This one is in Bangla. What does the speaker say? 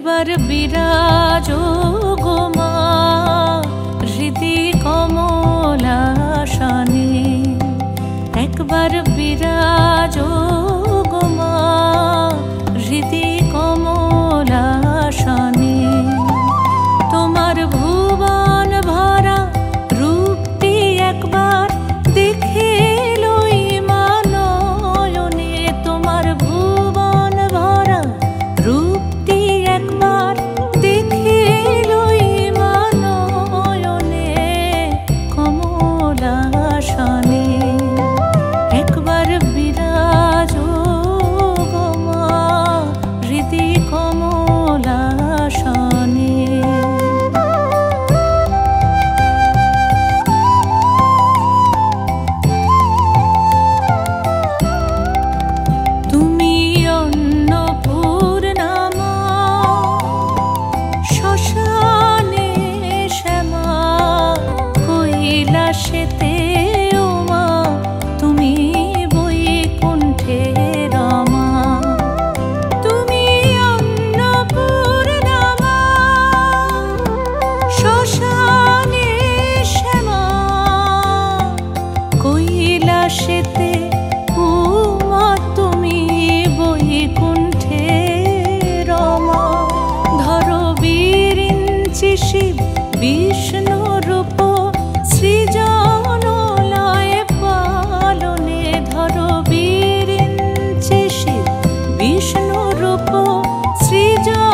একবার বিরাজো গো মা হৃদি কমলাসনে, একবার বিরাজো গো মা হৃদি কমলাসনে। তোমার ভুবন ভরা রূপটি একবার দেখে লই মা নয়নে, তোমার ভুবন ভরা রূপটি একবার দেখে লই মা নয়নে কমলাসনে। একবার বিরাজো গো মা হৃদি কমলাসনে। তুমি অন্নপূর্ণা মা শ্মশানে শ্যামা কৈলাসেতে ও মা তুমি বৈকুণ্ঠে রমা। তুমি অন্নপূর্ণা মা শ্মশানে শ্যামা কৈলাসেতে ও মা তুমি বৈকুণ্ঠে রমা। ধরো বিরিঞ্চি শিব বিষ্ণু রূপ সৃজন লয় পালনে, ধরো বিরিঞ্চি শিব বিষ্ণু রূপ সৃজন